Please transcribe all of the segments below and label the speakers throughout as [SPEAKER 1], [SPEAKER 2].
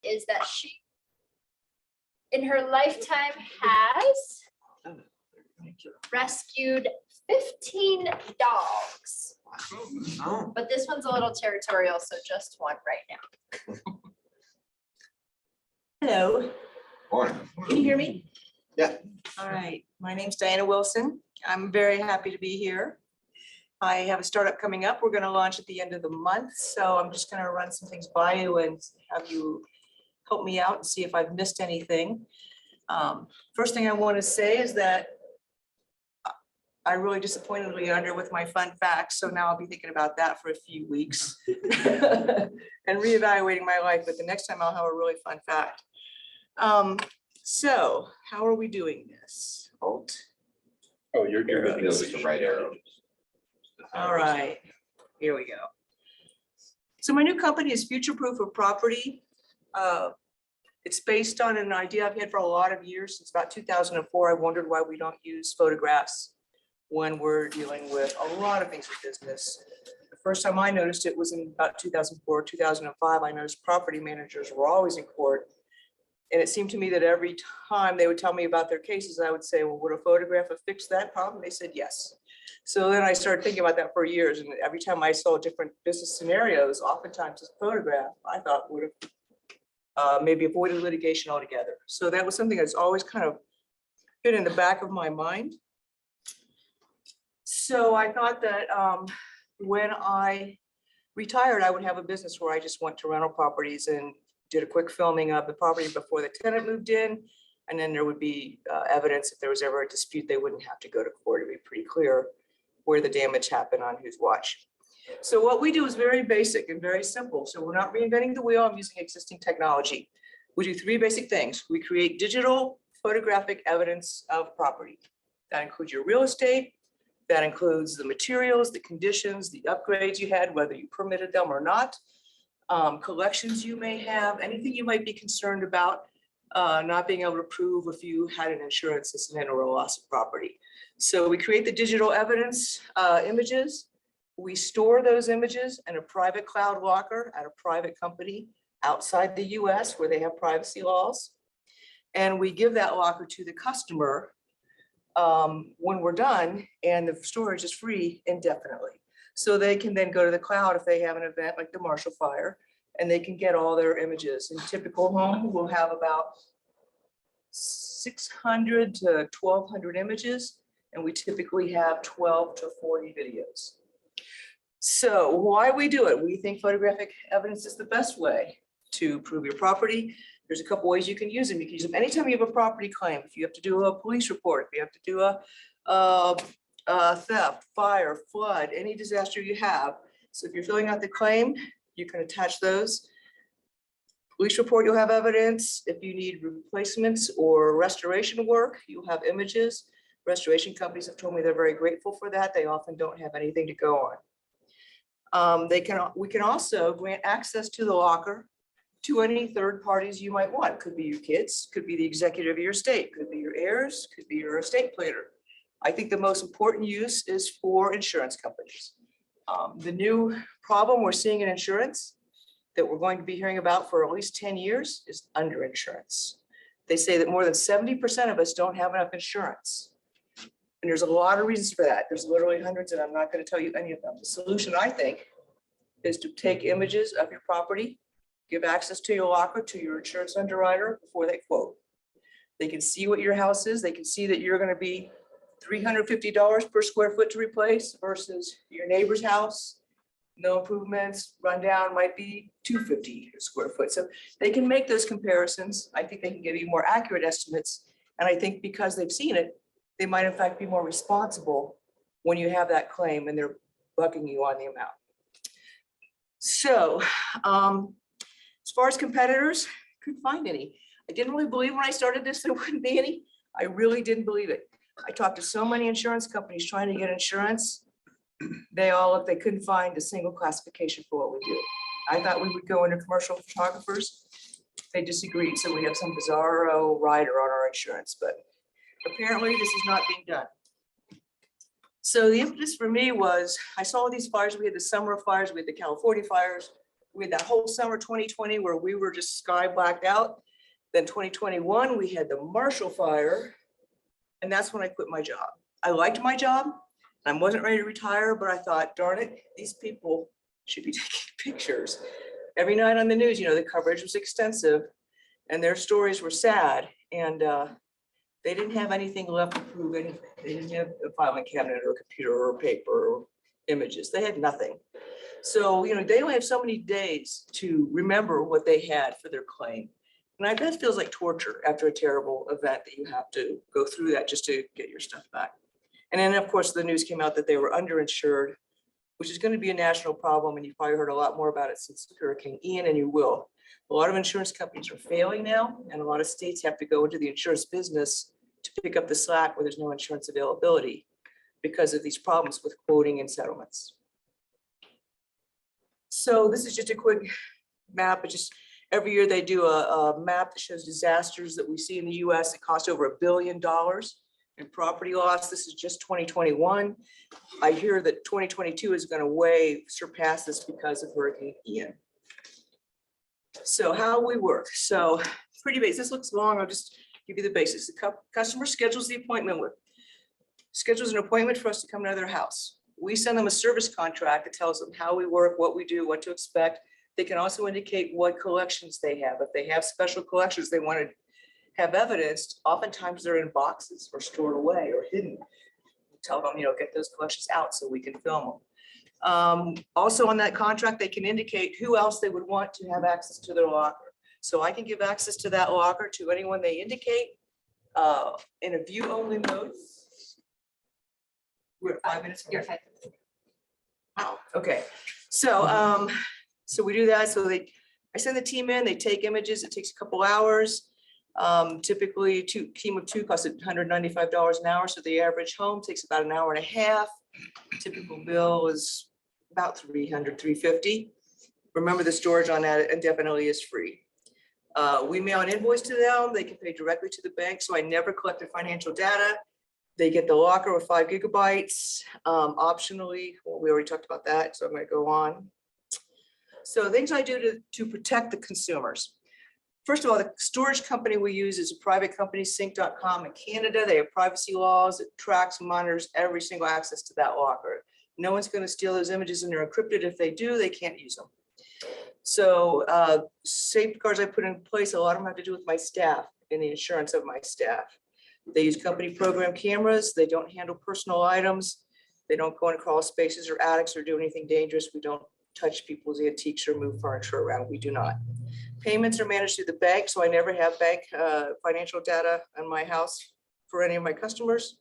[SPEAKER 1] is that she, in her lifetime, has rescued 15 dogs.
[SPEAKER 2] Oh,
[SPEAKER 1] But this one's a little territorial, so just one right now.
[SPEAKER 3] Hello,
[SPEAKER 2] morning.
[SPEAKER 3] can you hear me?
[SPEAKER 2] Yeah.
[SPEAKER 3] All right, my name's Diana Wilson. I'm very happy to be here. I have a startup coming up. We're going to launch at the end of the month. So I'm just going to run some things by you and have you help me out and see if I've missed anything. First thing I want to say is that I really disappointed Leander with my fun facts. So now I'll be thinking about that for a few weeks and reevaluating my life. But the next time I'll have a really fun fact. So how are we doing this? Alt.
[SPEAKER 4] Oh, you're good.
[SPEAKER 2] With the right arrow.
[SPEAKER 3] All right, here we go. So my new company is Future Proof of Property. It's based on an idea I've had for a lot of years. Since about 2004, I wondered why we don't use photographs when we're dealing with a lot of things in business. The first time I noticed it was in about 2004, 2005. I noticed property managers were always in court. And it seemed to me that every time they would tell me about their cases, I would say, well, would a photograph have fixed that problem? They said, yes. So then I started thinking about that for years. And every time I saw different business scenarios, oftentimes a photograph, I thought would have maybe avoided litigation altogether. So that was something that's always kind of been in the back of my mind. So I thought that when I retired, I would have a business where I just went to rental properties and did a quick filming of the property before the tenant moved in. And then there would be evidence if there was ever a dispute, they wouldn't have to go to court. It'd be pretty clear where the damage happened on whose watch. So what we do is very basic and very simple. So we're not reinventing the wheel. I'm using existing technology. We do three basic things. We create digital photographic evidence of property. That includes your real estate. That includes the materials, the conditions, the upgrades you had, whether you permitted them or not, collections you may have, anything you might be concerned about not being able to prove if you had an insurance incident or a loss of property. So we create the digital evidence images. We store those images in a private cloud locker at a private company outside the US where they have privacy laws. And we give that locker to the customer when we're done, and the storage is free indefinitely. So they can then go to the cloud if they have an event like the Marshall Fire, and they can get all their images. In typical home, we'll have about 600 to 1,200 images, and we typically have 12 to 40 videos. So why we do it? We think photographic evidence is the best way to prove your property. There's a couple ways you can use them. You can use them anytime you have a property claim. If you have to do a police report, if you have to do a theft, fire, flood, any disaster you have. So if you're filling out the claim, you can attach those. Police report, you'll have evidence. If you need replacements or restoration work, you'll have images. Restoration companies have told me they're very grateful for that. They often don't have anything to go on. We can also grant access to the locker to any third parties you might want. Could be your kids, could be the executive of your estate, could be your heirs, could be your estate planner. I think the most important use is for insurance companies. The new problem we're seeing in insurance that we're going to be hearing about for at least 10 years is underinsurance. They say that more than 70% of us don't have enough insurance. And there's a lot of reasons for that. There's literally hundreds, and I'm not going to tell you any of them. The solution, I think, is to take images of your property, give access to your locker to your insurance underwriter before they quote. They can see what your house is. They can see that you're going to be $350 per square foot to replace versus your neighbor's house. No improvements, rundown might be $250 a square foot. So they can make those comparisons. I think they can give you more accurate estimates. And I think because they've seen it, they might in fact be more responsible when you have that claim and they're bucking you on the amount. So as far as competitors, couldn't find any. I didn't really believe when I started this there wouldn't be any. I really didn't believe it. I talked to so many insurance companies trying to get insurance. They couldn't find a single classification for what we do. I thought we would go into commercial photographers. They disagreed, so we have some bizarro rider on our insurance, but apparently this is not being done. So the impetus for me was, I saw these fires. We had the summer fires, we had the California fires. we had that whole summer 2020 where we were just sky blacked out. Then 2021, we had the Marshall Fire. And that's when I quit my job. I liked my job. I wasn't ready to retire, but I thought, darn it, these people should be taking pictures. Every night on the news, the coverage was extensive and their stories were sad. And they didn't have anything left to prove anything. They didn't have a filing cabinet or a computer or paper or images. They had nothing. So, they only have so many days to remember what they had for their claim. And that feels like torture after a terrible event that you have to go through that just to get your stuff back. And then, of course, the news came out that they were underinsured, which is going to be a national problem. And you've probably heard a lot more about it since Hurricane Ian, and you will. A lot of insurance companies are failing now, and a lot of states have to go into the insurance business to pick up the slack where there's no insurance availability because of these problems with quoting and settlements. So this is just a quick map. It just every year they do a map that shows disasters that we see in the US. It costs over $1 billion in property loss. This is just 2021. I hear that 2022 is going to way surpass this because of Hurricane Ian. So how we work. So pretty basic. This looks long. I'll just give you the basics. The customer schedules an appointment for us to come to their house. We send them a service contract that tells them how we work, what we do, what to expect. They can also indicate what collections they have. If they have special collections they want to have evidenced, oftentimes they're in boxes or stored away or hidden. Tell them, get those collections out so we can film them. Also on that contract, they can indicate who else they would want to have access to their locker. So I can give access to that locker to anyone they indicate in a view-only mode. We're at 5 minutes.
[SPEAKER 1] You're fine.
[SPEAKER 3] Wow, okay. So so we do that. So I send the team in, they take images. It takes a couple hours. Typically team of two costs $195 an hour. So the average home takes about an hour and a half. Typical bill is about $300, $350. Remember, the storage on that indefinitely is free. We mail an invoice to them. They can pay directly to the bank. So I never collect their financial data. They get the locker with 5 gigabytes. Optionally, well, we already talked about that, so I'm going to go on. So things I do to protect the consumers. First of all, the storage company we use is a private company, sync.com in Canada. They have privacy laws. It tracks, monitors every single access to that locker. No one's going to steal those images, and they're encrypted. If they do, they can't use them. So safeguards I put in place, a lot of them have to do with my staff and the insurance of my staff. They use company program cameras. They don't handle personal items. They don't go in crawl spaces or attics or do anything dangerous. We don't touch people's antiques or move furniture around. We do not. Payments are managed through the bank, so I never have bank financial data on my house for any of my customers.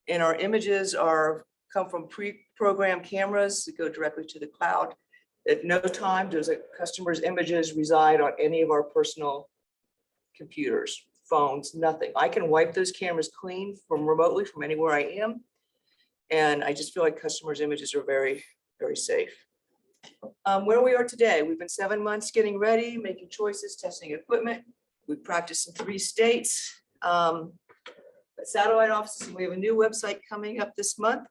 [SPEAKER 3] And our images come from pre-programmed cameras that go directly to the cloud. At no time does a customer's images reside on any of our personal computers, phones, nothing. I can wipe those cameras clean from remotely from anywhere I am. And I just feel like customers' images are very, very safe. Where we are today, we've been 7 months getting ready, making choices, testing equipment. We practiced in 3 states, satellite offices, and we have a new website coming up this month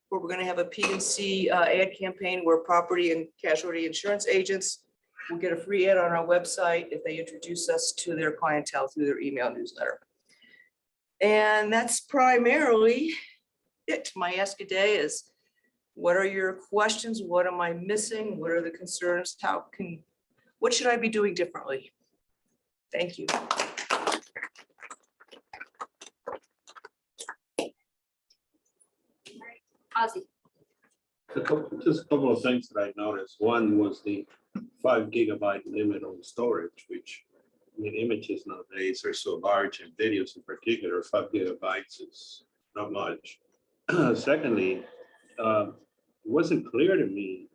[SPEAKER 3] where we're going to have a P&C ad campaign where property and casualty insurance agents will get a free ad on our website if they introduce us to their clientele through their email newsletter. And that's primarily it. My ask a day is, what are your questions? What am I missing? What are the concerns? What should I be doing differently? Thank you.
[SPEAKER 1] Ozzy.
[SPEAKER 4] Just a couple of things that I noticed. One was the 5 gigabyte limit on storage, which images nowadays are so large, and videos in particular, 5 gigabytes is not much. Secondly, it wasn't clear to me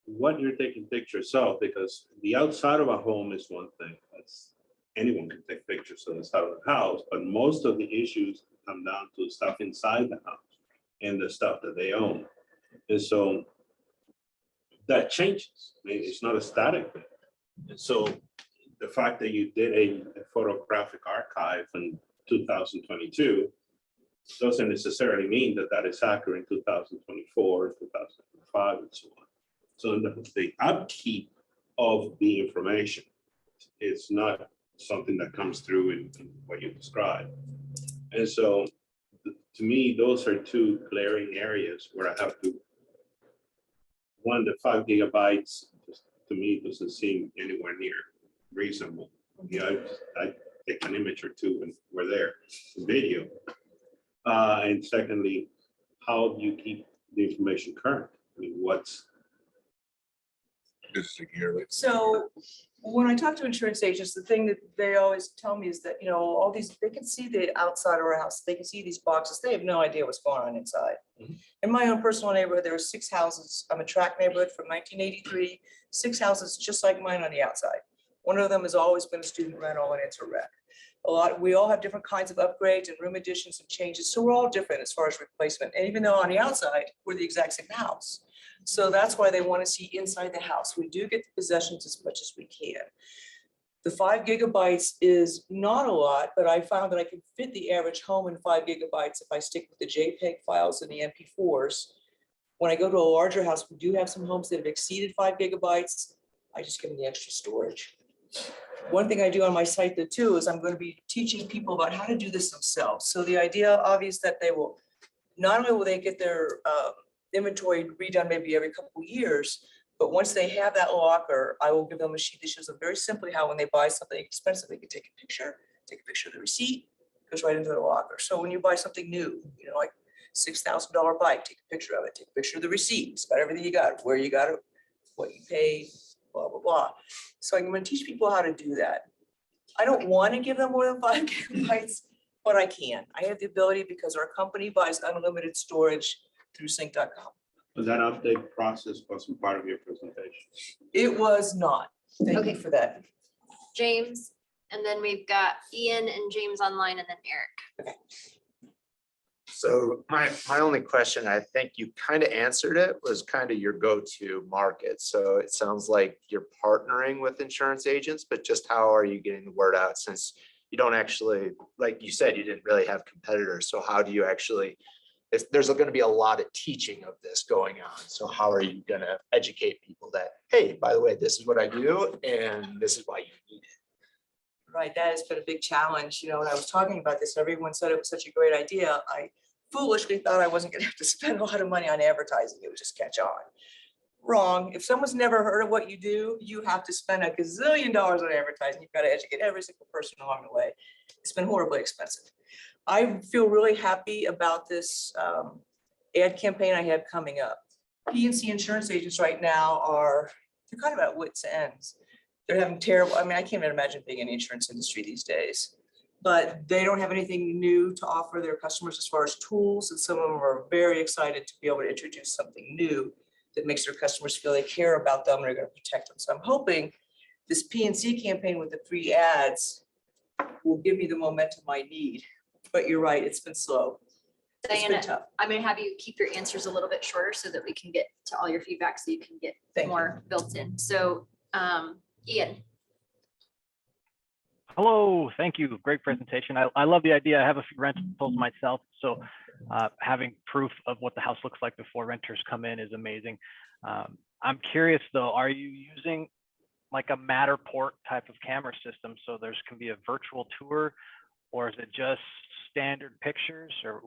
[SPEAKER 4] what you're taking pictures of, because the outside of a home is one thing. That's anyone can take pictures of the side of the house, but most of the issues come down to stuff inside the house and the stuff that they own. And so that changes. I mean, it's not a static thing. And so the fact that you did a photographic archive in 2022 doesn't necessarily mean that that is accurate in 2024, 2005, and so on. So the upkeep of the information is not something that comes through in what you described. And so to me, those are two glaring areas where I have to, one, the 5 gigabytes, just to me, doesn't seem anywhere near reasonable. Yeah, I take an image or two and we're there, video. And secondly, how do you keep the information current? I mean, what's,
[SPEAKER 2] Just a yearly.
[SPEAKER 3] So when I talk to insurance agents, the thing that they always tell me is that, you know, all these, they can see the outside of our house, they can see these boxes, they have no idea what's going on inside.
[SPEAKER 4] Mhm.
[SPEAKER 3] In my own personal neighborhood, there are 6 houses. I'm a tract neighborhood from 1983, 6 houses just like mine on the outside. One of them has always been a student rental and it's a wreck. We all have different kinds of upgrades and room additions and changes. So we're all different as far as replacement. And even though on the outside, we're the exact same house. So that's why they want to see inside the house. We do get the possessions as much as we can. The 5 gigabytes is not a lot, but I found that I can fit the average home in 5 gigabytes if I stick with the JPEG files and the MP4s. When I go to a larger house, we do have some homes that have exceeded 5 gigabytes. I just give them the extra storage. One thing I do on my site though too is I'm going to be teaching people about how to do this themselves. So the idea obvious that they will, not only will they get their inventory redone maybe every couple of years, but once they have that locker, I will give them a sheet that shows them very simply how when they buy something expensive, they can take a picture of the receipt, goes right into the locker. So when you buy something new, you know, like $6,000 bike, take a picture of it, take a picture of the receipt, it's got everything you got, where you got it, what you paid, blah, blah, blah. So I'm going to teach people how to do that. I don't want to give them more than 5 gigabytes, but I can. I have the ability because our company buys unlimited storage through sync.com.
[SPEAKER 4] was that update process wasn't part of your presentation?
[SPEAKER 3] It was not. Thank
[SPEAKER 1] Okay.
[SPEAKER 3] you for that.
[SPEAKER 1] James, and then we've got Ian and James online, and then Eric.
[SPEAKER 5] So my only question, I think you kind of answered it, was kind of your go-to market. So it sounds like you're partnering with insurance agents, but just how are you getting the word out since you don't actually, like you said, you didn't really have competitors. So how do you actually, if there's going to be a lot of teaching of this going on. So how are you going to educate people that, hey, by the way, this is what I do and this is why you need it?
[SPEAKER 3] Right, that has been a big challenge. You know, when I was talking about this, everyone said it was such a great idea. I foolishly thought I wasn't gonna have to spend a lot of money on advertising. It would just catch on. Wrong. If someone's never heard of what you do, you have to spend $1 gazillion on advertising. You've got to educate every single person along the way. It's been horribly expensive. I feel really happy about this ad campaign I have coming up. P&C insurance agents right now they're kind of at wit's ends. They're having terrible, I mean, I can't even imagine being in the insurance industry these days, but they don't have anything new to offer their customers as far as tools. And some of them are very excited to be able to introduce something new that makes their customers feel they care about them and are going to protect them. So I'm hoping this P&C campaign with the free ads will give me the momentum I need. But you're right, it's been slow. It's been
[SPEAKER 1] Diana,
[SPEAKER 3] tough.
[SPEAKER 1] I'm gonna have you keep your answers a little bit shorter so that we can get to all your feedback, so you can get
[SPEAKER 3] Thank you.
[SPEAKER 1] more built in. So, Ian.
[SPEAKER 6] Hello, thank you. Great presentation. I love the idea. I have a few rentals myself, so having proof of what the house looks like before renters come in is amazing. I'm curious though, are you using like a Matterport type of camera system so there's can be a virtual tour, or is it just standard pictures, or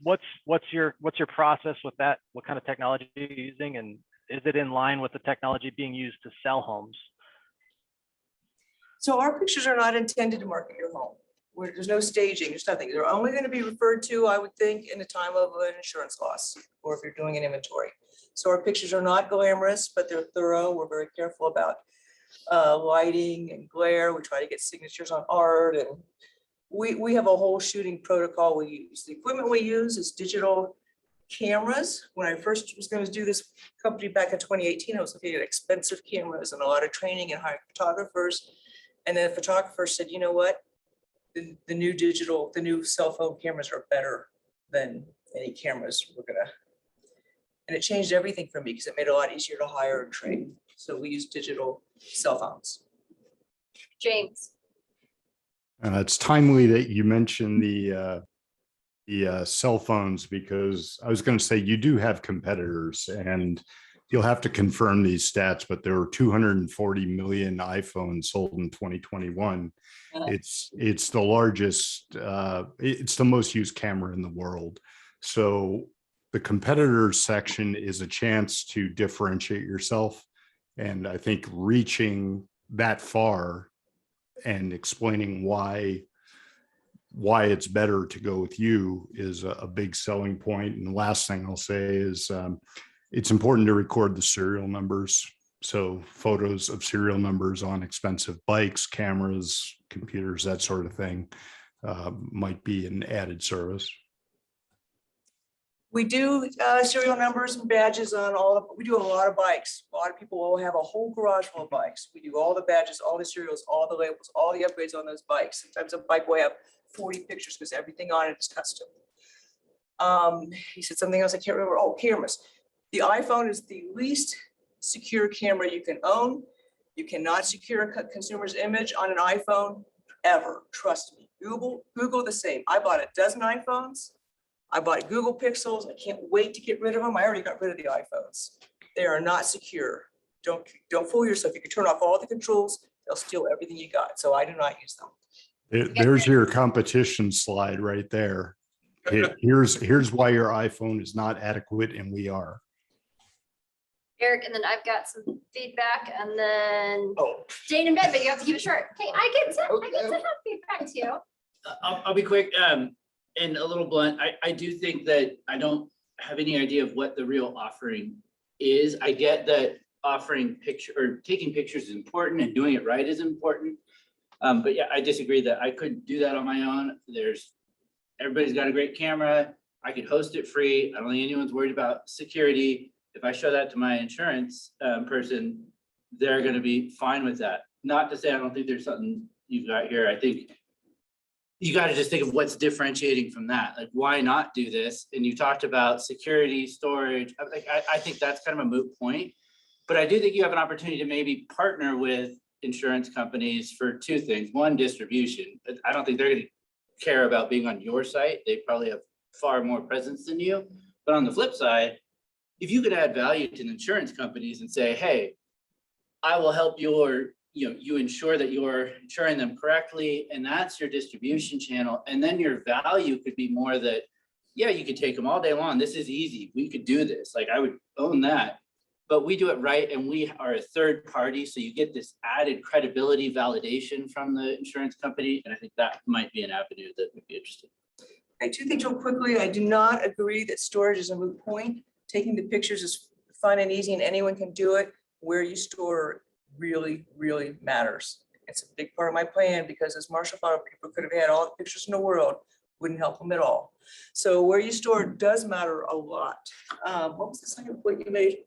[SPEAKER 6] what's your process with that? What kind of technology are you using, and is it in line with the technology being used to sell homes?
[SPEAKER 3] So our pictures are not intended to market your home. There's no staging, there's nothing. They're only going to be referred to, I would think, in the time of an insurance loss, or if you're doing an inventory. So our pictures are not glamorous, but they're thorough. We're very careful about lighting and glare. We try to get signatures on art, and we have a whole shooting protocol we use. The equipment we use is digital cameras. When I first was going to do this company back in 2018, I was looking at expensive cameras and a lot of training and hiring photographers. And then the photographer said, you know what? The new cell phone cameras are better than any cameras we're gonna. And it changed everything for me because it made it a lot easier to hire and train. So we use digital cell phones.
[SPEAKER 1] James.
[SPEAKER 7] It's timely that you mentioned the cell phones, because I was going to say you do have competitors, and you'll have to confirm these stats, but there were 240 million iPhones sold in 2021. It's the largest, it's the most used camera in the world. So the competitors section is a chance to differentiate yourself. And I think reaching that far and explaining why it's better to go with you is a big selling point. And the last thing I'll say is it's important to record the serial numbers. So photos of serial numbers on expensive bikes, cameras, computers, that sort of thing might be an added service.
[SPEAKER 3] We do serial numbers and badges on we do a lot of bikes. A lot of people will have a whole garage full of bikes. We do all the badges, all the serials, all the labels, all the upgrades on those bikes. Sometimes a bike will have 40 pictures because everything on it is custom. He said something else I can't remember. Oh, cameras. The iPhone is the least secure camera you can own. You cannot secure a consumer's image on an iPhone ever. Trust me. Google the same. I bought a dozen iPhones. I bought Google Pixels. I can't wait to get rid of them. I already got rid of the iPhones. They are not secure. Don't fool yourself. You can turn off all the controls. They'll steal everything you got. So I do not use them.
[SPEAKER 7] There's your competition slide right there. Here's why your iPhone is not adequate, and we are.
[SPEAKER 1] Eric, and then I've got some feedback, and then
[SPEAKER 3] Oh,
[SPEAKER 1] Jane in bed, but you have to keep it short. Okay, I get to have feedback too.
[SPEAKER 8] I'll be quick and a little blunt. I do think that I don't have any idea of what the real offering is. I get that offering taking pictures is important and doing it right is important. But yeah, I disagree that I couldn't do that on my own. Everybody's got a great camera. I could host it free. I don't think anyone's worried about security. If I show that to my insurance person, they're going to be fine with that. Not to say I don't think there's something you've got here. I think you got to just think of what's differentiating from that. Like, why not do this? And you talked about security, storage. I think that's kind of a moot point. But I do think you have an opportunity to maybe partner with insurance companies for two things. One, distribution. I don't think they're going to care about being on your site. They probably have far more presence than you. But on the flip side, if you could add value to the insurance companies and say, hey, I will help you ensure that you're insuring them correctly, and that's your distribution channel. And then your value could be more that, yeah, you could take them all day long. This is easy. We could do this. Like, I would own that, but we do it right. And we are a third party. So you get this added credibility validation from the insurance company. And I think that might be an avenue that would be interesting.
[SPEAKER 3] Okay, two things real quickly. I do not agree that storage is a moot point. Taking the pictures is fun and easy and anyone can do it. Where you store really, really matters. It's a big part of my plan because as Marshall thought, people could have had all the pictures in the world, wouldn't help them at all. So where you store does matter a lot. What was the second point you made?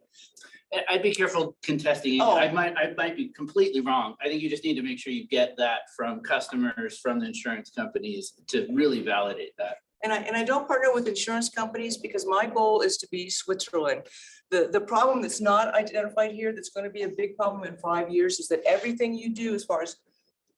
[SPEAKER 8] I'd be careful contesting it.
[SPEAKER 3] Oh.
[SPEAKER 8] I might be completely wrong. I think you just need to make sure you get that from customers, from the insurance companies to really validate that.
[SPEAKER 3] And I don't partner with insurance companies because my goal is to be Switzerland. The problem that's not identified here, that's going to be a big problem in 5 years, is that everything you do as far as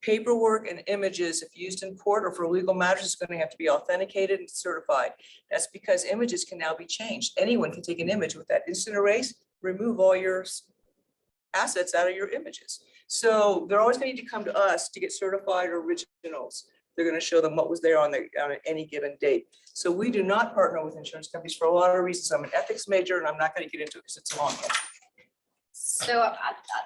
[SPEAKER 3] paperwork and images, if used in court or for legal matters, is going to have to be authenticated and certified. That's because images can now be changed. Anyone can take an image with that instant erase, remove all your assets out of your images. So they're always going to need to come to us to get certified originals. They're going to show them what was there on any given date. So we do not partner with insurance companies for a lot of reasons. I'm an ethics major and I'm not going to get into it because it's long.
[SPEAKER 1] So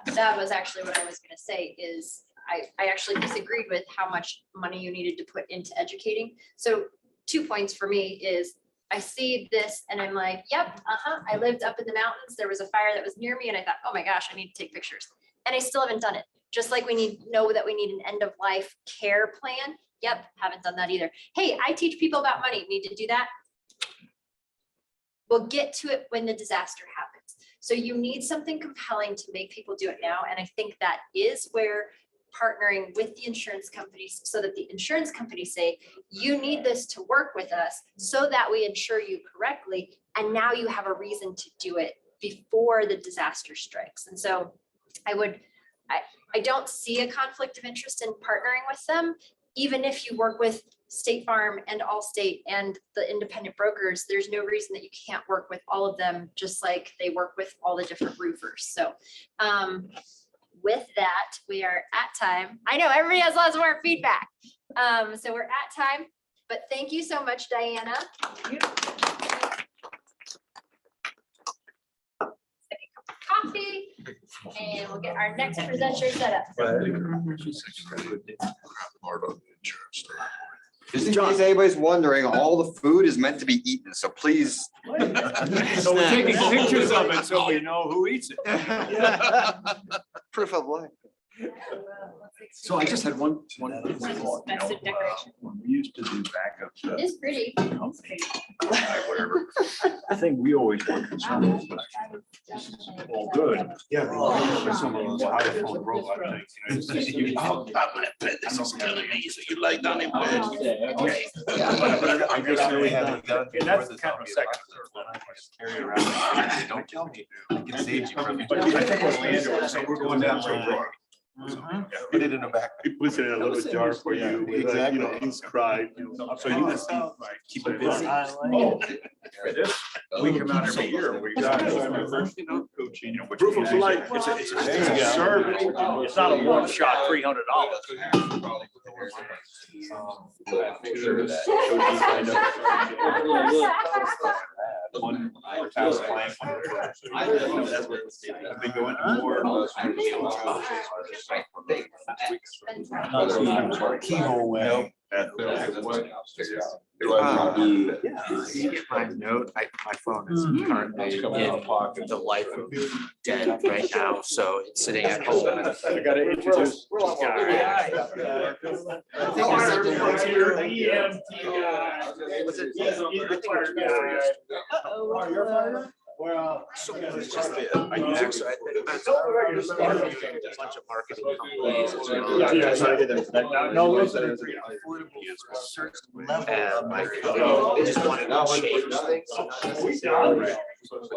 [SPEAKER 1] that was actually what I was going to say is I actually disagreed with how much money you needed to put into educating. So 2 points for me is I see this and I'm like, yep, I lived up in the mountains. There was a fire that was near me and I thought, oh my gosh, I need to take pictures. And I still haven't done it. Just like we know that we need an end of life care plan. Yep, haven't done that either. Hey, I teach people about money. Need to do that. We'll get to it when the disaster happens. So you need something compelling to make people do it now. And I think that is where partnering with the insurance companies so that the insurance companies say, you need this to work with us so that we insure you correctly. And now you have a reason to do it before the disaster strikes. And so I don't see a conflict of interest in partnering with them, even if you work with State Farm and Allstate and the independent brokers, there's no reason that you can't work with all of them, just like they work with all the different roofers. So with that, we are at time. I know everybody has lots more feedback. So we're at time, but thank you so much, Diana. Coffee, and we'll get our next presenter set up.
[SPEAKER 2] Just in case anybody's wondering, all the food is meant to be eaten, so please.
[SPEAKER 9] So we're taking pictures of it so we know who eats it.
[SPEAKER 2] Proof of life.
[SPEAKER 9] So I just had one
[SPEAKER 1] thought, you know, decoration.
[SPEAKER 9] When we used to do backups.
[SPEAKER 1] It is pretty.
[SPEAKER 9] Whatever. The thing we always were concerned with was, this is all good.
[SPEAKER 4] Yeah.
[SPEAKER 9] But some of those iPhone robot things, you know,
[SPEAKER 4] Oh, this is killing me. So you like down in bed.
[SPEAKER 9] Okay. I just really haven't done. And that's kind of a second. Carry around.
[SPEAKER 2] Don't tell me. I can save you from.
[SPEAKER 9] But I think we're landing, so we're going down to a road.
[SPEAKER 2] Put it in a back.
[SPEAKER 4] He puts it in a little jar for you.
[SPEAKER 2] Exactly.
[SPEAKER 4] You know, inscribed. So you can see.
[SPEAKER 2] Keep it busy.
[SPEAKER 9] Oh, for this, we come out every year, we got diversity coaching, which.
[SPEAKER 4] Proof of life.
[SPEAKER 9] It's a service, it's not a one shot $300. One house plan, I've been going to more.
[SPEAKER 2] Keyhole way.
[SPEAKER 5] My note, my phone is currently in the life of dead right now, so it's sitting at home.
[SPEAKER 9] I gotta introduce. this guy.
[SPEAKER 4] Well.
[SPEAKER 5] So it's just, I use it, so I interviewing a bunch of marketing companies as well.
[SPEAKER 9] No,
[SPEAKER 5] And like, they just wanted to change things.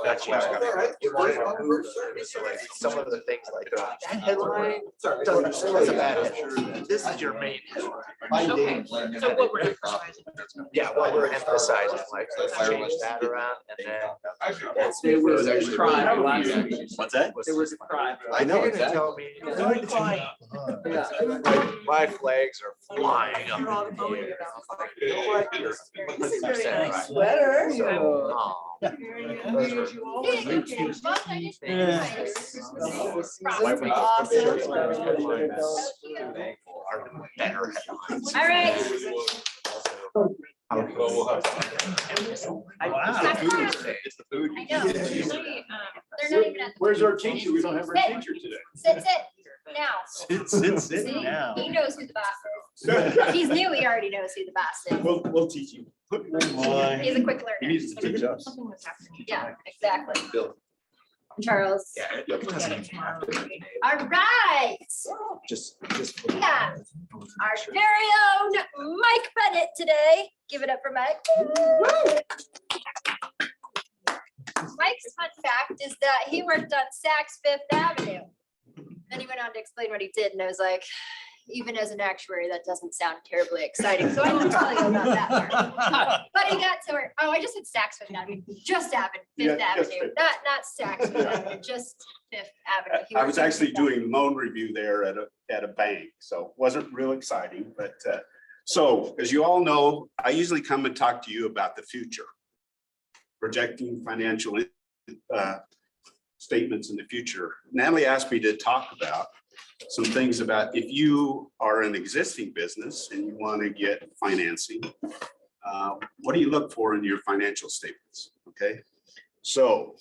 [SPEAKER 5] That changed. You wanted to move, so like some of the things like that headline, that's a bad headline. This is your main headline.
[SPEAKER 10] Okay, so what we're emphasizing.
[SPEAKER 5] Yeah, what we're emphasizing, like, let's change that around and then.
[SPEAKER 8] There was a crime last week.
[SPEAKER 2] What's that?
[SPEAKER 8] There was a crime.
[SPEAKER 2] I know
[SPEAKER 5] You're gonna
[SPEAKER 2] exactly.
[SPEAKER 5] tell me. My flags are flying up in the air. You know what? You're 100% right.
[SPEAKER 3] Sweater.
[SPEAKER 5] Oh. Better headlines.
[SPEAKER 1] All right.
[SPEAKER 2] It's the food.
[SPEAKER 1] I know. They're not even at.
[SPEAKER 9] Where's our teacher? We don't have our teacher today.
[SPEAKER 1] Sit now.
[SPEAKER 2] Sit
[SPEAKER 1] See?
[SPEAKER 2] now.
[SPEAKER 1] He knows who the boss is. He's new, he already knows who the boss is.
[SPEAKER 4] We'll teach you.
[SPEAKER 1] He's a quick learner.
[SPEAKER 2] He needs to teach us.
[SPEAKER 10] Something was happening.
[SPEAKER 1] Yeah, exactly.
[SPEAKER 2] Bill.
[SPEAKER 1] Charles.
[SPEAKER 5] Yeah, it doesn't even have to be.
[SPEAKER 1] All right.
[SPEAKER 5] Just.
[SPEAKER 1] Yeah. Our very own Mike Bennett today. Give it up for Mike. Mike's fun fact is that he worked on Saks Fifth Avenue. Then he went on to explain what he did, and I was like, even as an actuary, that doesn't sound terribly exciting. So I won't tell you about that part. But he got to where, oh, I just said Saks Fifth Avenue, just Fifth
[SPEAKER 4] Yeah, just
[SPEAKER 1] Avenue,
[SPEAKER 4] Fifth.
[SPEAKER 1] not Saks Fifth Avenue, just Fifth Avenue. He
[SPEAKER 4] I
[SPEAKER 1] worked
[SPEAKER 4] was
[SPEAKER 1] on
[SPEAKER 4] actually
[SPEAKER 1] Fifth Avenue.
[SPEAKER 4] doing loan review there at a bank, so wasn't real exciting, but so as you all know, I usually come and talk to you about the future. Projecting financial statements in the future. Natalie asked me to talk about some things about if you are an existing business and you want to get financing, what do you look for in your financial statements? Okay, so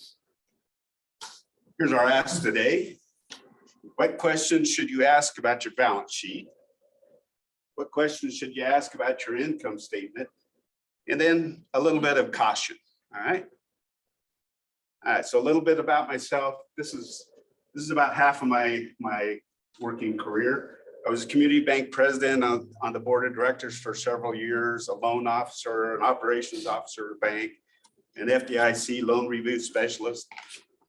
[SPEAKER 4] here's our ask today. What questions should you ask about your balance sheet? What questions should you ask about your income statement? And then a little bit of caution, all right? All right, so a little bit about myself. This is about half of my working career. I was a community bank president on the board of directors for several years, a loan officer, an operations officer at a bank, an FDIC loan review specialist,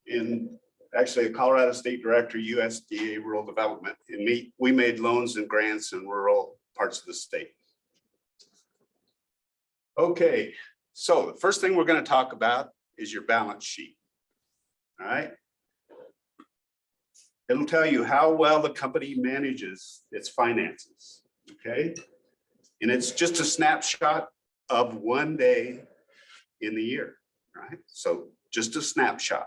[SPEAKER 4] and actually a Colorado State Director, USDA Rural Development. And we made loans and grants in rural parts of the state.
[SPEAKER 11] Okay, so the first thing we're going to talk about is your balance sheet. All right. It'll tell you how well the company manages its finances. Okay. And it's just a snapshot of one day in the year, right? So just a snapshot.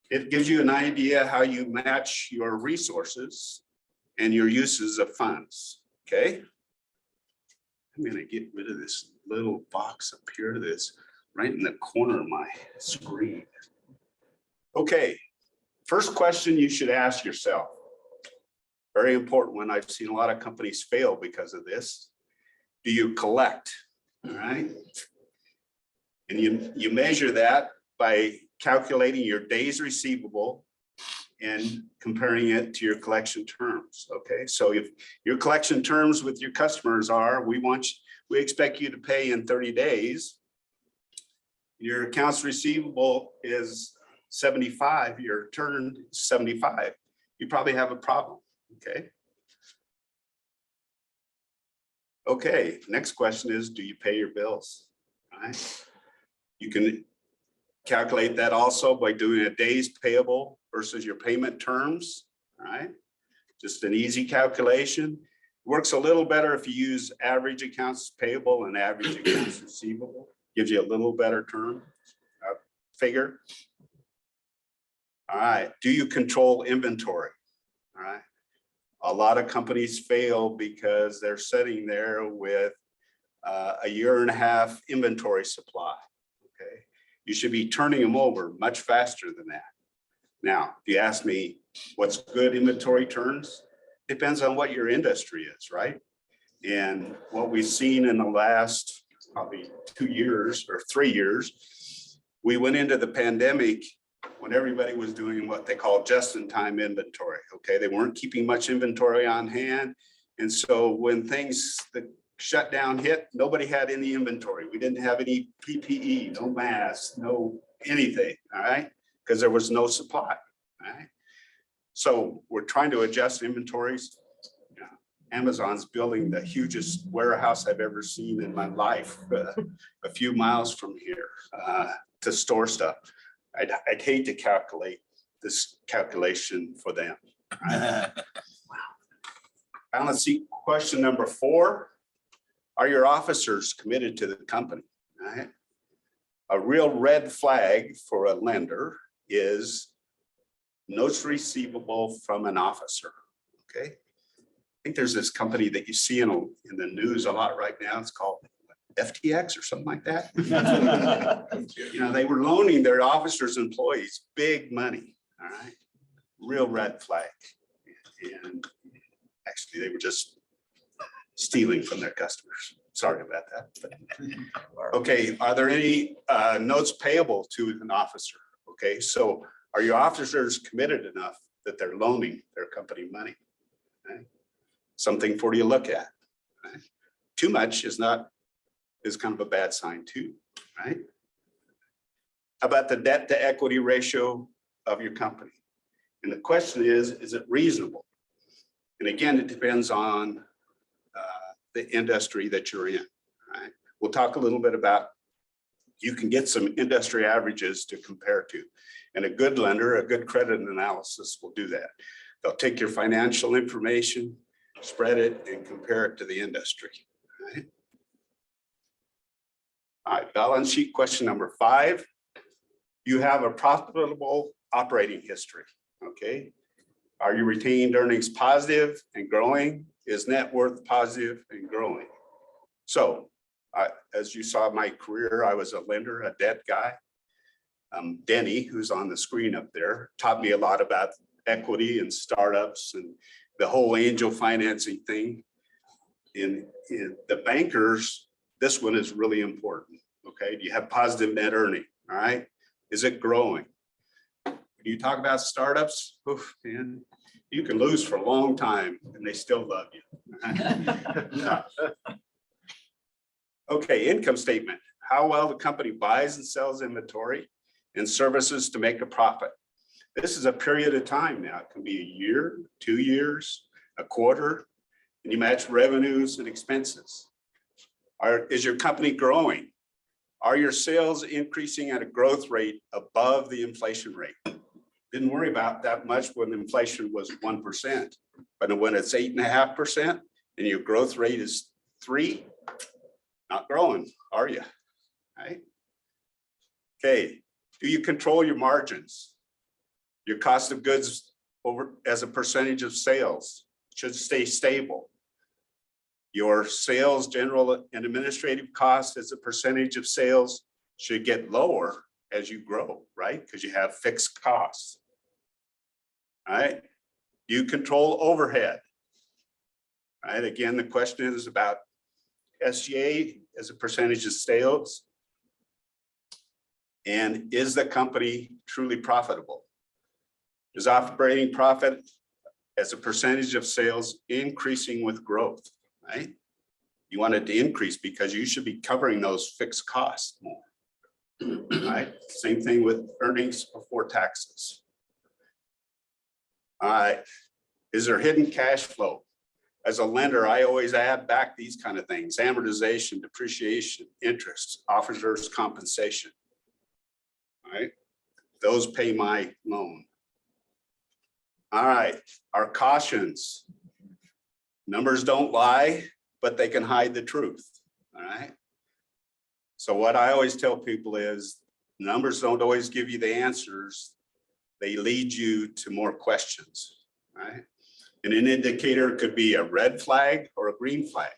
[SPEAKER 11] It gives you an idea how you match your resources and your uses of funds. Okay. I'm gonna get rid of this little box up here that's right in the corner of my screen. Okay, first question you should ask yourself. Very important one. I've seen a lot of companies fail because of this. Do you collect? All right. And you measure that by calculating your days receivable and comparing it to your collection terms. Okay, so if your collection terms with your customers are, we expect you to pay in 30 days. Your accounts receivable is 75, your turn 75, you probably have a problem. Okay. Okay, next question is, do you pay your bills? All right. You can calculate that also by doing a days payable versus your payment terms. All right. Just an easy calculation. Works a little better if you use average accounts payable and average accounts receivable. Gives you a little better term figure. All right. Do you control inventory? All right. A lot of companies fail because they're sitting there with a 1.5 year inventory supply. Okay. You should be turning them over much faster than that. Now, if you ask me what's good inventory turns, depends on what your industry is, right? And what we've seen in the last probably 2 years or 3 years, we went into the pandemic when everybody was doing what they call just-in-time inventory. Okay, they weren't keeping much inventory on hand. And so when the shutdown hit, nobody had any inventory. We didn't have any PPE, no masks, no anything, all right? Because there was no supply, all right? So we're trying to adjust inventories. Amazon's building the hugest warehouse I've ever seen in my life, a few miles from here to store stuff. I'd hate to calculate this calculation for them. Wow. Balance sheet question number 4. Are your officers committed to the company? All right. A real red flag for a lender is notes receivable from an officer. Okay. I think there's this company that you see in the news a lot right now. It's called FTX or something like that. They were loaning their officers' employees big money. All right. Real red flag. And actually, they were just stealing from their customers. Sorry about that. But, okay. Are there any notes payable to an officer? Okay. So are your officers committed enough that they're loaning their company money? Okay. Something for you to look at. Right? Too much is kind of a bad sign too, right? How about the debt to equity ratio of your company? And the question is it reasonable? And again, it depends on the industry that you're in, right? We'll talk a little bit about, you can get some industry averages to compare to. And a good lender, a good credit analysis will do that. They'll take your financial information, spread it, and compare it to the industry. Right? All right, balance sheet question number 5. You have a profitable operating history. Okay. Are your retained earnings positive and growing? Is net worth positive and growing? So, as you saw my career, I was a lender, a debt guy. Denny, who's on the screen up there, taught me a lot about equity and startups and the whole angel financing thing. In the bankers, this one is really important. Okay, do you have positive net earning? All right, is it growing? When you talk about startups, oof, man, you can lose for a long time and they still love you. Okay, income statement. How well the company buys and sells inventory and services to make a profit. This is a period of time now. It can be a year, 2 years, a quarter, and you match revenues and expenses. Is your company growing? Are your sales increasing at a growth rate above the inflation rate? Didn't worry about that much when inflation was 1%, but when it's 8.5% and your growth rate is 3%, not growing, are you? Right? Okay, do you control your margins? Your cost of goods over as a percentage of sales should stay stable. Your sales, general and administrative costs as a percentage of sales should get lower as you grow, right? Because you have fixed costs. All right, do you control overhead? All right, again, the question is about SGA as a percentage of sales. And is the company truly profitable? Is operating profit as a percentage of sales increasing with growth, right? You want it to increase because you should be covering those fixed costs more, right? Same thing with earnings before taxes. All right, is there hidden cash flow? As a lender, I always add back these kind of things: amortization, depreciation, interest, officers' compensation. All right, those pay my loan. All right, our cautions. Numbers don't lie, but they can hide the truth. All right. So what I always tell people is numbers don't always give you the answers. They lead you to more questions, right? And an indicator could be a red flag or a green flag.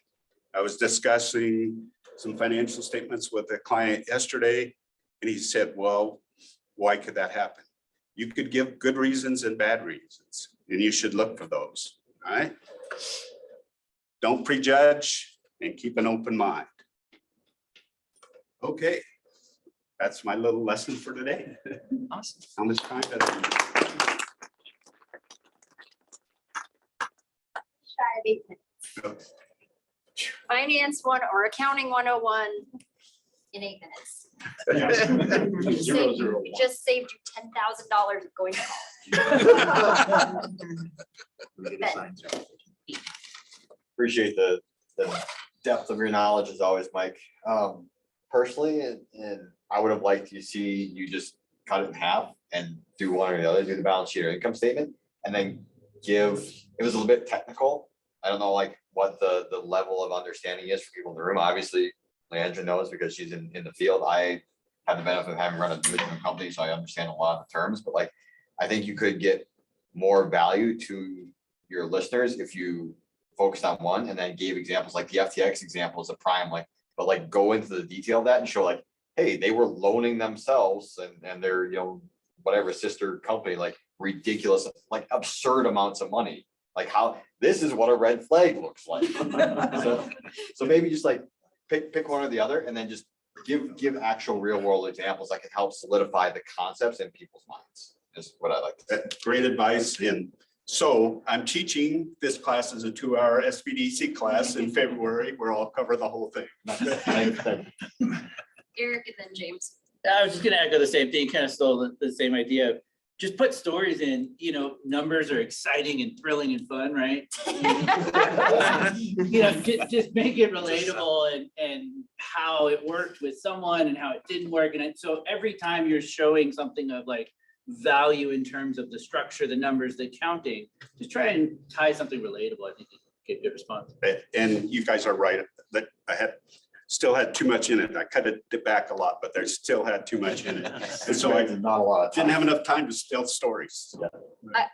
[SPEAKER 11] I was discussing some financial statements with a client yesterday, and he said, well, why could that happen? You could give good reasons and bad reasons, and you should look for those, all right? Don't prejudge and keep an open mind. Okay, that's my little lesson for today.
[SPEAKER 3] Awesome.
[SPEAKER 11] How much time does it need?
[SPEAKER 1] Shy of 8 minutes. Finance one or accounting 101 in 8 minutes. We just saved you $10,000 going to college.
[SPEAKER 9] Appreciate the depth of your knowledge as always, Mike. Personally, and I would have liked to see you just cut it in half and do one or the other, do the balance sheet or income statement, and then give, it was a little bit technical. I don't know like what the level of understanding is for people in the room. Obviously, Leandra knows because she's in the field. I have the benefit of having run a division company, so I understand a lot of the terms, but like, I think you could get more value to your listeners if you focused on one and then gave examples like the FTX example is a prime, like, but like go into the detail of that and show like, hey, they were loaning themselves and their, you know, whatever sister company, like ridiculous, like absurd amounts of money. Like how, this is what a red flag looks like. So maybe just like pick one or the other and then just give actual real world examples that can help solidify the concepts in people's minds is what I like to say.
[SPEAKER 11] Great advice. And so I'm teaching this class as a 2-hour SBDC class in February where I'll cover the whole thing.
[SPEAKER 1] Eric and then James.
[SPEAKER 8] I was just gonna echo the same thing, kind of stole the same idea. Just put stories in, you know, numbers are exciting and thrilling and fun, right? You know, just make it relatable and how it worked with someone and how it didn't work. And so every time you're showing something of like value in terms of the structure, the numbers, the counting, just try and tie something relatable. I think you get good response.
[SPEAKER 11] And you guys are right that I still had too much in it. I cut it back a lot, but there still had too much in it. And so I
[SPEAKER 9] not a lot of
[SPEAKER 11] didn't
[SPEAKER 9] time.
[SPEAKER 11] have enough time to tell stories.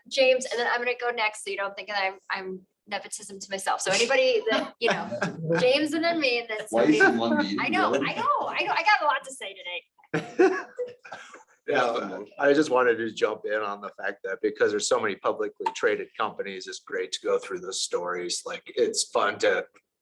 [SPEAKER 1] James, and then I'm gonna go next, so you don't think that I'm nepotism to myself. So anybody that, you know, James and then me, and then
[SPEAKER 9] Twice
[SPEAKER 1] somebody.
[SPEAKER 9] in one meeting.
[SPEAKER 1] I know. I got a lot to say today.
[SPEAKER 5] Yeah, I just wanted to jump in on the fact that because there's so many publicly traded companies, it's great to go through the stories. Like it's fun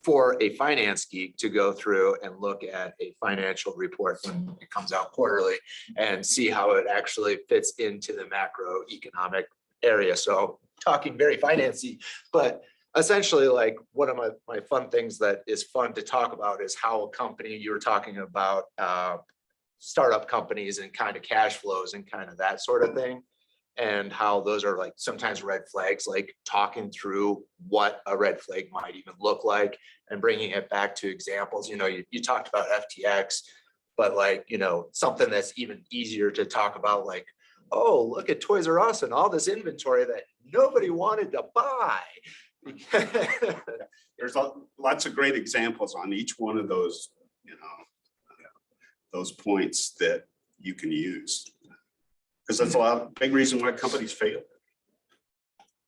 [SPEAKER 5] for a finance geek to go through and look at a financial report when it comes out quarterly and see how it actually fits into the macroeconomic area. So talking very financy, but essentially like one of my fun things that is fun to talk about is how a company, you were talking about startup companies and kind of cash flows and kind of that sort of thing. and how those are like sometimes red flags, like talking through what a red flag might even look like and bringing it back to examples. You talked about FTX, but like, something that's even easier to talk about, like, oh, look at Toys R Us and all this inventory that nobody wanted to buy.
[SPEAKER 11] There's lots of great examples on each one of those, those points that you can use. Because that's big reason why companies fail.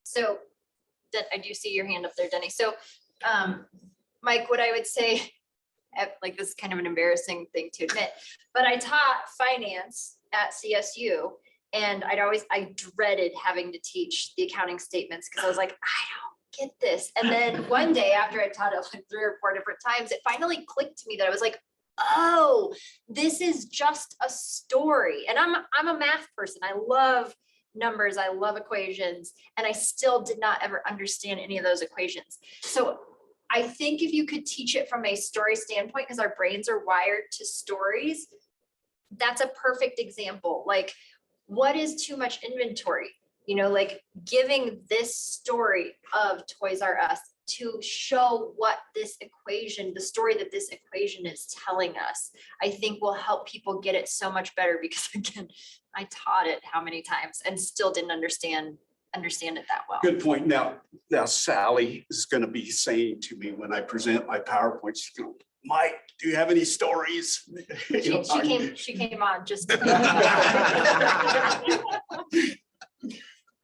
[SPEAKER 1] So I do see your hand up there, Denny. So Mike, what I would say, like this is kind of an embarrassing thing to admit, but I taught finance at CSU and I dreaded having to teach the accounting statements because I was like, I don't get this. And then one day after I taught it like 3 or 4 different times, it finally clicked to me that I was like, oh, this is just a story. And I'm a math person. I love numbers. I love equations. And I still did not ever understand any of those equations. So I think if you could teach it from a story standpoint, because our brains are wired to stories, that's a perfect example. Like, what is too much inventory? Like giving this story of Toys R Us to show what this equation, the story that this equation is telling us, I think will help people get it so much better because again, I taught it how many times and still didn't understand it that well.
[SPEAKER 11] Good point. Now Sally is going to be saying to me when I present my PowerPoint, she's going, Mike, do you have any stories?
[SPEAKER 1] She came on just.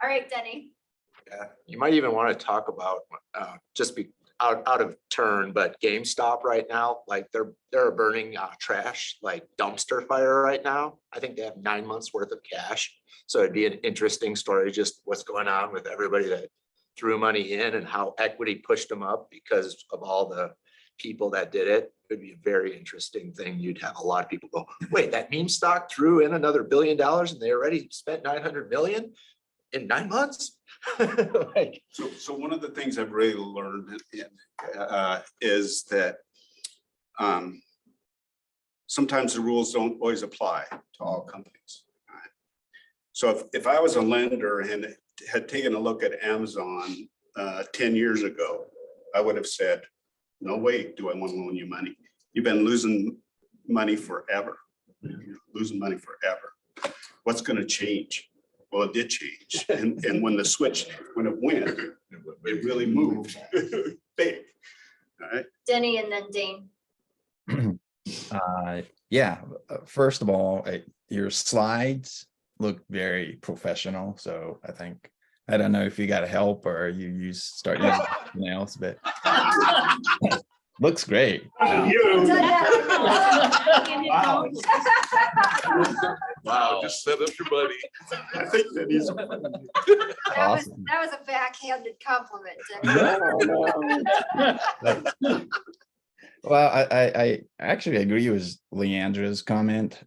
[SPEAKER 1] All right, Denny.
[SPEAKER 5] Yeah, you might even want to talk about just be out of turn, but GameStop right now, like they're burning trash like dumpster fire right now. I think they have 9 months worth of cash. So it'd be an interesting story, just what's going on with everybody that threw money in and how equity pushed them up because of all the people that did it. It'd be a very interesting thing. You'd have a lot of people go, wait, that meme stock threw in another $1 billion and they already spent 900 million in 9 months. Like,
[SPEAKER 11] so one of the things I've really learned is that sometimes the rules don't always apply to all companies. Right? So if I was a lender and had taken a look at Amazon 10 years ago, I would have said, no way do I want to loan you money. You've been losing money forever. Losing money forever. What's going to change? Well, it did change. And when it went, it really moved big. All right.
[SPEAKER 1] Denny and then Dane.
[SPEAKER 12] Yeah, first of all, your slides look very professional. So I don't know if you got help or you start using something else, but looks great.
[SPEAKER 11] Wow, just set up your buddy. I think that is
[SPEAKER 12] Awesome.
[SPEAKER 1] That was a backhanded compliment, Denny.
[SPEAKER 12] Well, I actually agree with Leandra's comment.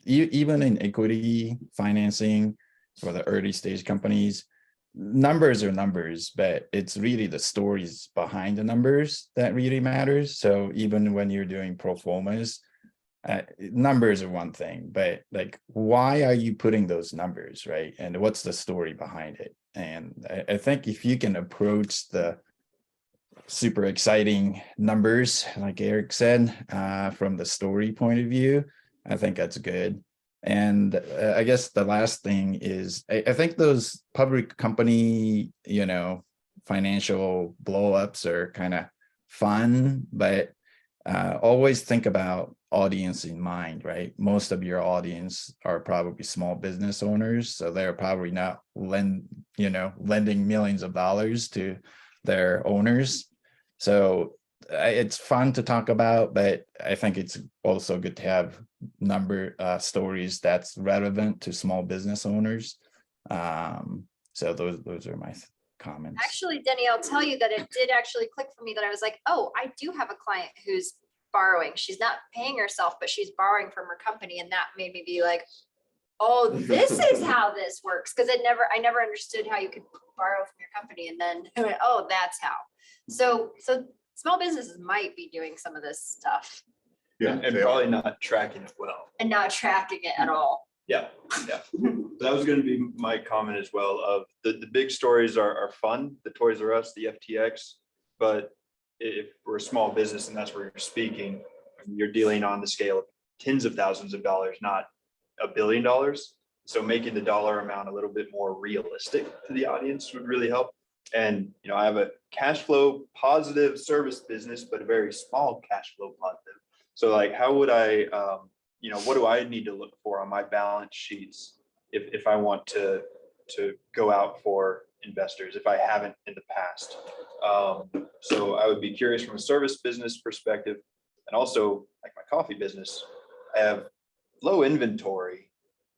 [SPEAKER 12] Even in equity financing for the early stage companies, numbers are numbers, but it's really the stories behind the numbers that really matters. So even when you're doing pro formas, numbers are one thing, but like, why are you putting those numbers, right? And what's the story behind it? And I think if you can approach the super exciting numbers, like Eric said, from the story point of view, I think that's good. And I guess the last thing is, I think those public company, financial blow-ups are kind of fun, but always think about audience in mind, right? Most of your audience are probably small business owners, so they're probably not lending millions of dollars to their owners. So it's fun to talk about, but I think it's also good to have stories that's relevant to small business owners. So those are my comments.
[SPEAKER 1] Actually, Denny, I'll tell you that it did actually click for me that I was like, oh, I do have a client who's borrowing. She's not paying herself, but she's borrowing from her company. And that made me be like, oh, this is how this works. Because I never understood how you could borrow from your company. And then I went, oh, that's how. So small businesses might be doing some of this stuff.
[SPEAKER 2] Yeah, and probably not tracking it well.
[SPEAKER 1] And not tracking it at all.
[SPEAKER 13] Yeah, yeah. That was gonna be my comment as well, of the big stories are fun, the Toys R Us, the FTX. But if we're a small business and that's where you're speaking, you're dealing on the scale of tens of thousands of dollars, not $1 billion. So making the dollar amount a little bit more realistic to the audience would really help. And, you know, I have a cash flow positive service business, but a very small cash flow positive. So like, how would I, you know, what do I need to look for on my balance sheets if I want to go out for investors, if I haven't in the past? So I would be curious from a service business perspective, and also like my coffee business, I have low inventory,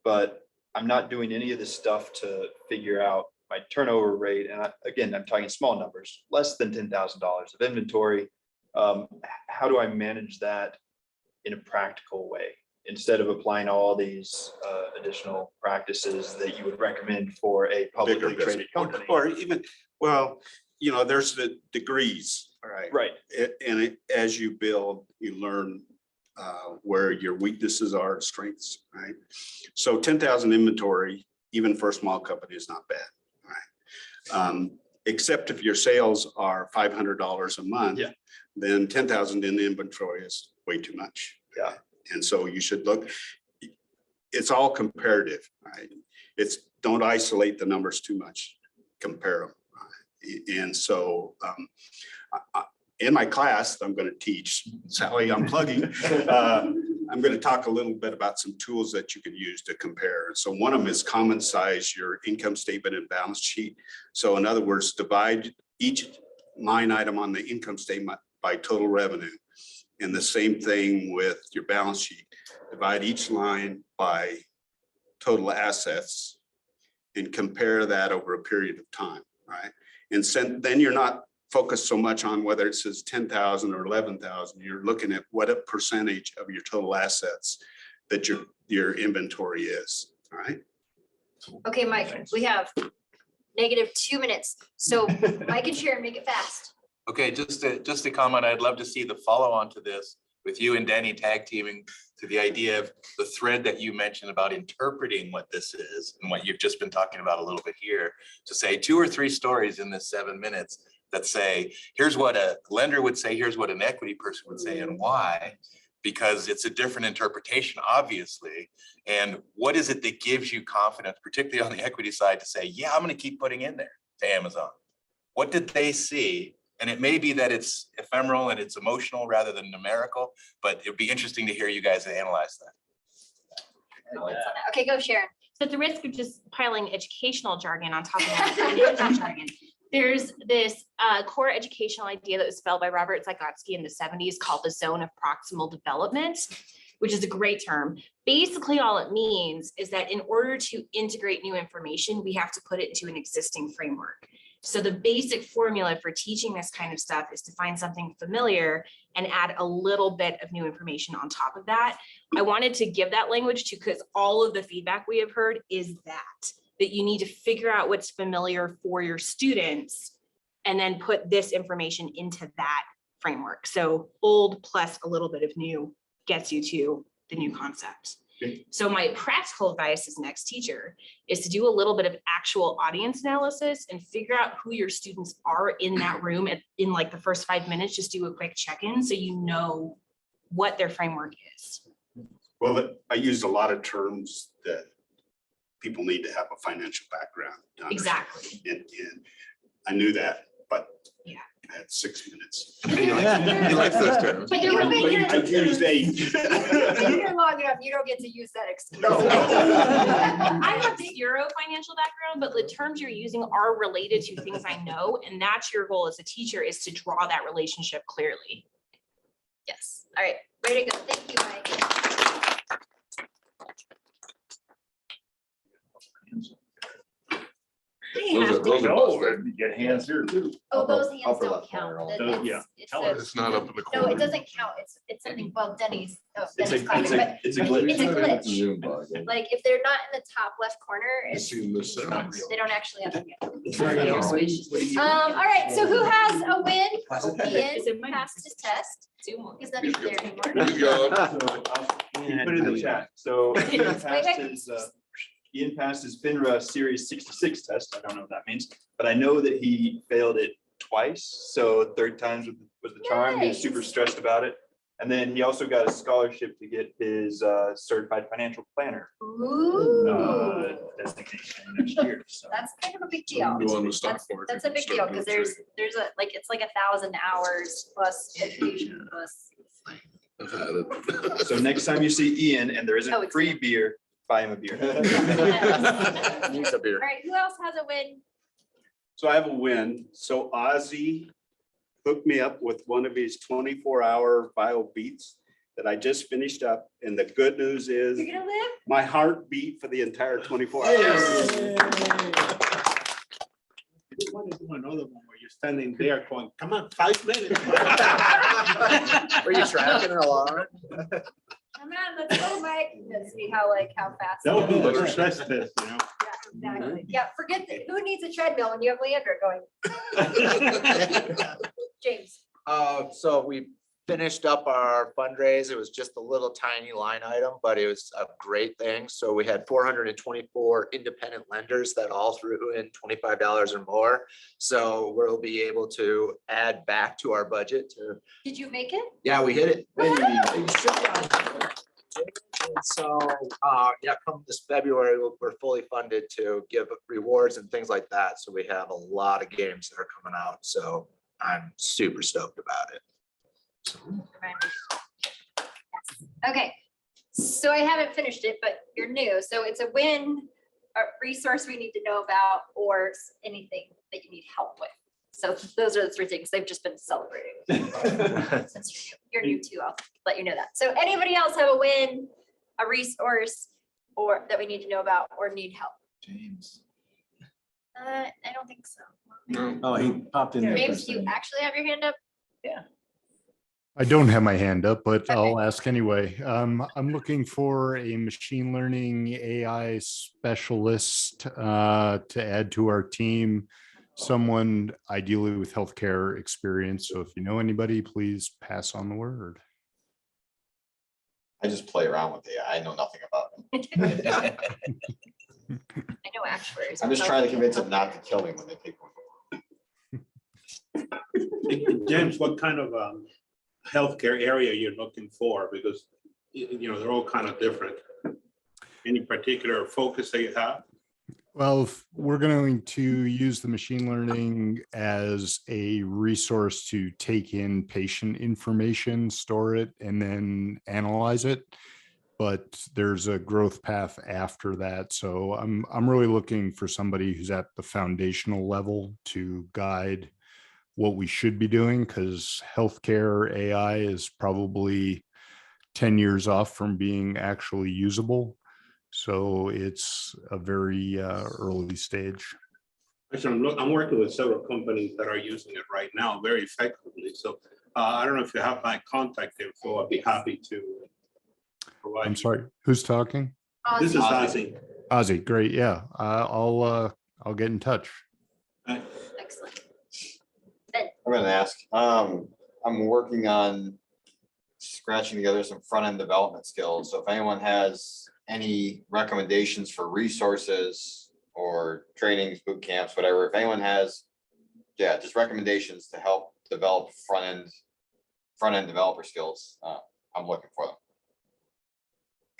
[SPEAKER 13] but I'm not doing any of this stuff to figure out my turnover rate. And again, I'm talking small numbers, less than $10,000 of inventory. How do I manage that in a practical way, instead of applying all these additional practices that you would recommend for a publicly
[SPEAKER 11] Bigger
[SPEAKER 13] traded
[SPEAKER 11] business.
[SPEAKER 13] company?
[SPEAKER 11] Or even, well, you know, there's the degrees, right?
[SPEAKER 13] Right.
[SPEAKER 11] As you build, you learn where your weaknesses are, strengths, right? So 10,000 inventory, even for a small company, is not bad, right? Except if your sales are $500 a month,
[SPEAKER 13] Yeah.
[SPEAKER 11] then 10,000 in inventory is way too much.
[SPEAKER 13] Yeah.
[SPEAKER 11] And so you should look, it's all comparative, right? Don't isolate the numbers too much, compare them. And so in my class, I'm going to teach, Sally, I'm plugging. I'm going to talk a little bit about some tools that you can use to compare. So one of them is common size your income statement and balance sheet. So in other words, divide each line item on the income statement by total revenue. And the same thing with your balance sheet. Divide each line by total assets and compare that over a period of time, right? And then you're not focused so much on whether it says 10,000 or 11,000. You're looking at what a percentage of your total assets that your inventory is, all right?
[SPEAKER 1] Okay, Mike, we have -2 minutes. So Mike and Sharon, make it fast.
[SPEAKER 14] Okay, just a comment, I'd love to see the follow-on to this with you and Danny tag teaming to the idea of the thread that you mentioned about interpreting what this is and what you've just been talking about a little bit here, to say 2 or 3 stories in this 7 minutes that say, here's what a lender would say, here's what an equity person would say, and why, because it's a different interpretation, obviously. And what is it that gives you confidence, particularly on the equity side, to say, yeah, I'm gonna keep putting in there to Amazon? What did they see? And it may be that it's ephemeral and it's emotional rather than numerical, but it'd be interesting to hear you guys analyze that.
[SPEAKER 1] Okay, go Sharon.
[SPEAKER 10] So at the risk of just piling educational jargon on top of all the financial jargon, there's this core educational idea that was spelled by Robert Zygotsky in the 70s called the zone of proximal development, which is a great term. Basically, all it means is that in order to integrate new information, we have to put it into an existing framework. So the basic formula for teaching this kind of stuff is to find something familiar and add a little bit of new information on top of that. I wanted to give that language to, because all of the feedback we have heard is that you need to figure out what's familiar for your students and then put this information into that framework. So old plus a little bit of new gets you to the new concept. So my practical advice as an ex-teacher is to do a little bit of actual audience analysis and figure out who your students are in that room in like the first 5 minutes. Just do a quick check-in so you know what their framework is.
[SPEAKER 11] Well, I used a lot of terms that people need to have a financial background to understand.
[SPEAKER 10] Exactly.
[SPEAKER 11] And I knew that, but
[SPEAKER 10] yeah,
[SPEAKER 11] I had 6 minutes.
[SPEAKER 14] He likes those terms.
[SPEAKER 1] But you've been here.
[SPEAKER 11] I used 8.
[SPEAKER 1] You've been here long enough, you don't get to use that excuse.
[SPEAKER 10] I have zero financial background, but the terms you're using are related to things I know, and that's your goal as a teacher, is to draw that relationship clearly.
[SPEAKER 1] Yes. All right. Way to go. Thank you, Mike.
[SPEAKER 13] You get hands here too.
[SPEAKER 1] Oh, those hands
[SPEAKER 9] upper
[SPEAKER 1] don't
[SPEAKER 9] left
[SPEAKER 1] count.
[SPEAKER 9] corner.
[SPEAKER 1] It's- it's
[SPEAKER 14] It's not up in the
[SPEAKER 1] No,
[SPEAKER 14] corner.
[SPEAKER 1] it doesn't count. It's something, well, Denny's. Oh,
[SPEAKER 13] It's a
[SPEAKER 1] Denny's clapping, but
[SPEAKER 13] it's a
[SPEAKER 1] it's
[SPEAKER 13] glitch.
[SPEAKER 1] a glitch.
[SPEAKER 9] It's a Zoom bug.
[SPEAKER 1] Like if they're not in the top left corner, it's,
[SPEAKER 14] Assume this
[SPEAKER 1] they don't actually have to get.
[SPEAKER 13] It's very
[SPEAKER 1] All
[SPEAKER 13] interesting.
[SPEAKER 1] right, so who has a win? Ian passed his test. He's not even there anymore.
[SPEAKER 13] Put it in the chat. So Ian passed his FINRA Series 66 test. I don't know what that means, but I know that he failed it twice. So third times was the charm. He was super
[SPEAKER 1] Nice.
[SPEAKER 13] stressed about it. And then he also got a scholarship to get his certified financial planner
[SPEAKER 1] Ooh,
[SPEAKER 13] designation next year. So
[SPEAKER 1] that's kind of a big deal.
[SPEAKER 14] Go on the stock
[SPEAKER 1] That's,
[SPEAKER 14] market
[SPEAKER 1] that's a
[SPEAKER 14] and
[SPEAKER 1] big
[SPEAKER 14] start
[SPEAKER 1] deal,
[SPEAKER 14] doing
[SPEAKER 1] because there's a, like, it's like 1,000 hours plus education plus.
[SPEAKER 13] So next time you see Ian and there
[SPEAKER 1] Oh,
[SPEAKER 13] isn't
[SPEAKER 1] it's
[SPEAKER 13] free
[SPEAKER 1] Ian.
[SPEAKER 13] beer, buy him a beer.
[SPEAKER 5] Needs a beer.
[SPEAKER 1] All right, who else has a win?
[SPEAKER 11] So I have a win. So Ozzy hooked me up with one of his 24-hour bio beats that I just finished up. And the good news is
[SPEAKER 1] You're gonna live?
[SPEAKER 11] my heart beat for the entire 24 hours.
[SPEAKER 4] You want to do another one where you're standing there going, come on, 5 minutes.
[SPEAKER 5] Were you tracking it along?
[SPEAKER 1] Come on, let's go, Mike. Let's see how fast.
[SPEAKER 4] That would be the stress test, you know?
[SPEAKER 1] Yeah, exactly. Yeah, forget that. Who needs a treadmill when you have Leandra going? James.
[SPEAKER 5] So we finished up our fundraise. It was just a little tiny line item, but it was a great thing. So we had 424 independent lenders that all threw in $25 or more. So we'll be able to add back to our budget to,
[SPEAKER 1] Did you make it?
[SPEAKER 5] yeah, we hit it.
[SPEAKER 1] Wow.
[SPEAKER 5] You should be on it. And so, yeah, come this February, we're fully funded to give rewards and things like that. So we have a lot of games that are coming out. So I'm super stoked about it.
[SPEAKER 1] Okay, so I haven't finished it, but you're new. So it's a win, a resource we need to know about, or anything that you need help with. So those are the three things they've just been celebrating. Since you're new too, I'll let you know that. So anybody else have a win, a resource, or that we need to know about or need help?
[SPEAKER 14] James.
[SPEAKER 1] I don't think so.
[SPEAKER 14] Oh, he popped in there.
[SPEAKER 1] James, do you actually have your hand up?
[SPEAKER 7] I don't have my hand up, but
[SPEAKER 1] Okay.
[SPEAKER 7] I'll ask anyway. I'm looking for a machine learning AI specialist to add to our team. Someone ideally with healthcare experience. So if you know anybody, please pass on the word.
[SPEAKER 9] I just play around with AI. I know nothing about it.
[SPEAKER 1] I know actuaries.
[SPEAKER 9] I'm just trying to convince them not to kill me when they take one.
[SPEAKER 4] James, what kind of healthcare area you're looking for? Because, you know, they're all kind of different. Any particular focus that you have?
[SPEAKER 7] Well, we're going to use the machine learning as a resource to take in patient information, store it, and then analyze it. But there's a growth path after that. So I'm really looking for somebody who's at the foundational level to guide what we should be doing, because healthcare AI is probably 10 years off from being actually usable. So it's a very early stage.
[SPEAKER 4] Actually, I'm working with several companies that are using it right now very effectively. So I don't know if you have my contact info. I'd be happy to provide.
[SPEAKER 7] I'm sorry, who's talking?
[SPEAKER 4] This is Ozzy.
[SPEAKER 7] Ozzy, great. Yeah, I'll get in touch.
[SPEAKER 1] Excellent.
[SPEAKER 9] I'm gonna ask, I'm working on scratching together some front-end development skills. So if anyone has any recommendations for resources or trainings, boot camps, whatever, if anyone has, yeah, just recommendations to help develop front-end developer skills, I'm looking for them.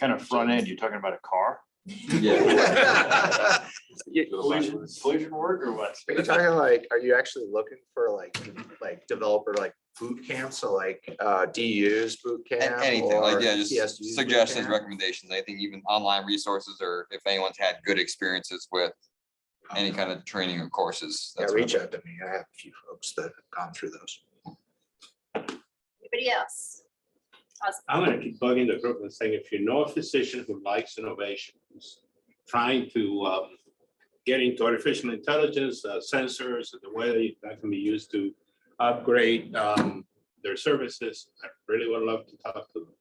[SPEAKER 13] Kind of front end, you're talking about a car?
[SPEAKER 9] Yeah.
[SPEAKER 13] Collision work or what?
[SPEAKER 5] Are you talking like, are you actually looking for like developer like boot camps? So like DU's boot camp?
[SPEAKER 2] Anything like,
[SPEAKER 5] or
[SPEAKER 2] yeah, just
[SPEAKER 5] CSU's boot
[SPEAKER 2] suggestions,
[SPEAKER 5] camp?
[SPEAKER 2] recommendations, anything, even online resources, or if anyone's had good experiences with any kind of training or courses.
[SPEAKER 5] Yeah,
[SPEAKER 2] that's what
[SPEAKER 5] reach
[SPEAKER 2] I'm-
[SPEAKER 5] out to me. I have a few folks that have gone through those.
[SPEAKER 1] Anybody else? Awesome.
[SPEAKER 4] I'm gonna keep bugging the group and saying, if you know a physician who likes innovation, who's trying to get into artificial intelligence, sensors, and the way that can be used to upgrade their services, I really would love to talk to them.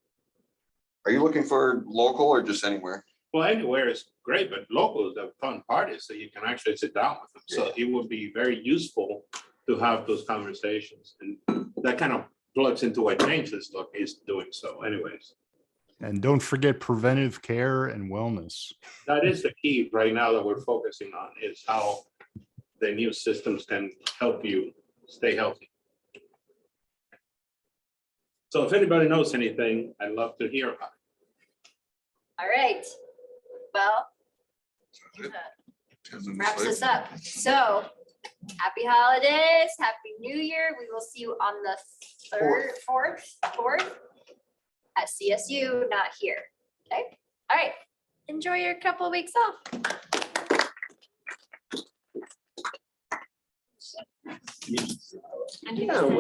[SPEAKER 2] Are you looking for local or just anywhere?
[SPEAKER 4] Well, anywhere is great, but local is a fun party, so you can actually sit down with them. So it would be very useful to have those conversations. And that kind of plugs into what James is doing. So anyways,
[SPEAKER 7] And don't forget preventive care and wellness.
[SPEAKER 4] that is the key right now that we're focusing on, is how the new systems can help you stay healthy. So if anybody knows anything, I'd love to hear about it.
[SPEAKER 1] All right. Well, wraps us up. So happy holidays, happy new year. We will see you on the fourth at CSU, not here. Okay. All right. Enjoy your couple of weeks off.
[SPEAKER 10] And